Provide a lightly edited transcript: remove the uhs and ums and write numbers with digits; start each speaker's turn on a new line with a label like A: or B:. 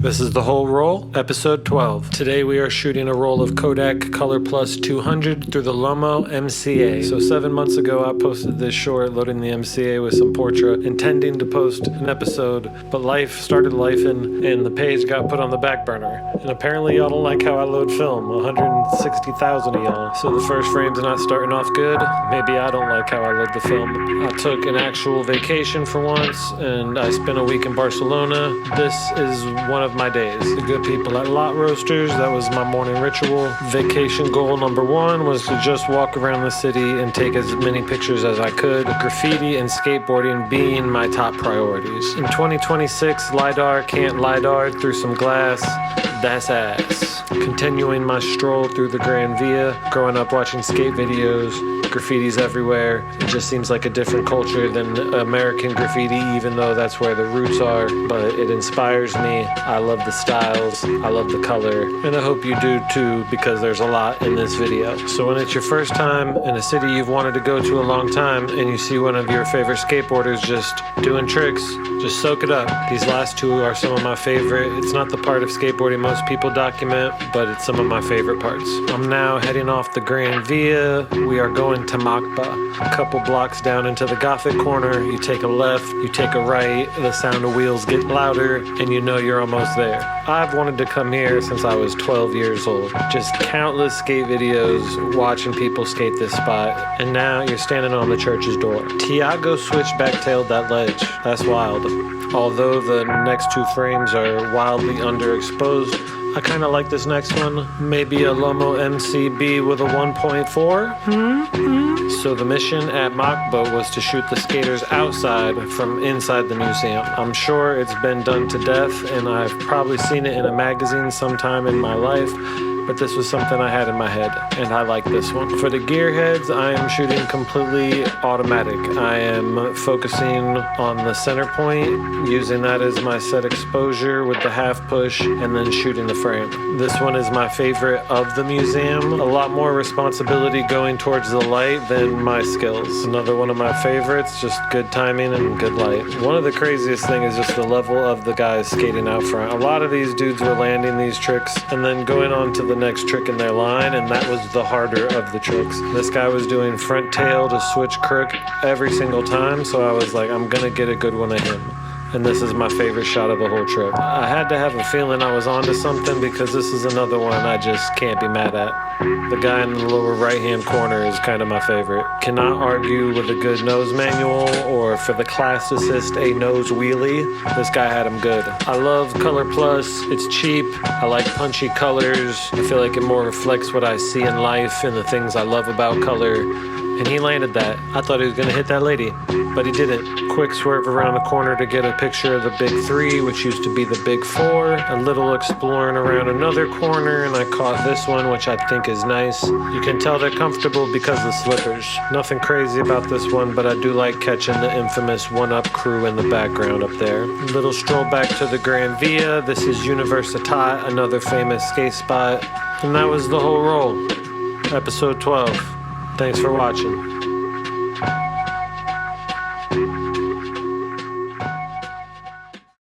A: This is The Whole Roll, episode 12. Today we are shooting a roll of Kodak ColorPlus 200 through the Lomo MCA. So 7 months ago I posted this short loading the MCA with some Portra, intending to post an episode, but life started lifing and the page got put on the back burner. And apparently y'all don't like how I load film, 160,000 of y'all. So the first frame's not starting off good. Maybe I don't like how I load the film. I took an actual vacation for once and I spent a week in Barcelona. This is one of my days. The good people at Lot Roasters, that was my morning ritual. Vacation goal number one was to just walk around the city and take as many pictures as I could. Graffiti and skateboarding being my top priorities. In 2026, LiDAR can't LiDAR through some glass. That's ass. Continuing my stroll through the Grand Via, growing up watching skate videos, graffiti's everywhere. It just seems like a different culture than American graffiti, even though that's where the roots are, but it inspires me. I love the styles, I love the color, and I hope you do too, because there's a lot in this video. So when it's your first time in a city you've wanted to go to a long time, and you see one of your favorite skateboarders just doing tricks, just soak it up. These last two are some of my favorite. It's not the part of skateboarding most people document, but it's some of my favorite parts. I'm now heading off the Grand Via. We are going to Macba. A couple blocks down into the Gothic corner, you take a left, you take a right, the sound of wheels get louder, and you know you're almost there. I've wanted to come here since I was 12 years old. Just countless skate videos, watching people skate this spot, and now you're standing on the church's door. Tiago switchback-tailed that ledge. That's wild. Although the next two frames are wildly underexposed, I kind of like this next one. Maybe a Lomo MCA with a 1.4. So the mission at Macba was to shoot the skaters outside from inside the museum. I'm sure it's been done to death, and I've probably seen it in a magazine sometime in my life, but this was something I had in my head, and I like this one. For the gearheads, I am shooting completely automatic. I am focusing on the center point, using that as my set exposure with the half push, and then shooting the frame. This one is my favorite of the museum. A lot more responsibility going towards the light than my skills. Another one of my favorites, just good timing and good light. One of the craziest things is just the level of the guys skating out front. A lot of these dudes were landing these tricks and then going on to the next trick in their line, and that was the harder of the tricks. This guy was doing front tail to switch crook every single time, so I was like, I'm gonna get a good one of him. And this is my favorite shot of the whole trip. I had to have a feeling I was onto something, because this is another one I just can't be mad at. The guy in the lower right-hand corner is kind of my favorite. Cannot argue with a good nose manual, or for the classicist, a nose wheelie. This guy had him good. I love ColorPlus. It's cheap. I like punchy colors. I feel like it more reflects what I see in life and the things I love about color. And he landed that. I thought he was gonna hit that lady, but he didn't. Quick swerve around the corner to get a picture of the big three, which used to be the big four. A little exploring around another corner, and I caught this one, which I think is nice. You can tell they're comfortable because of the slippers. Nothing crazy about this one, but I do like catching the infamous one-up crew in the background up there. Little stroll back to the Grand Via. This is Universitat, another famous skate spot. And that was The Whole Roll, episode 12. Thanks for watching.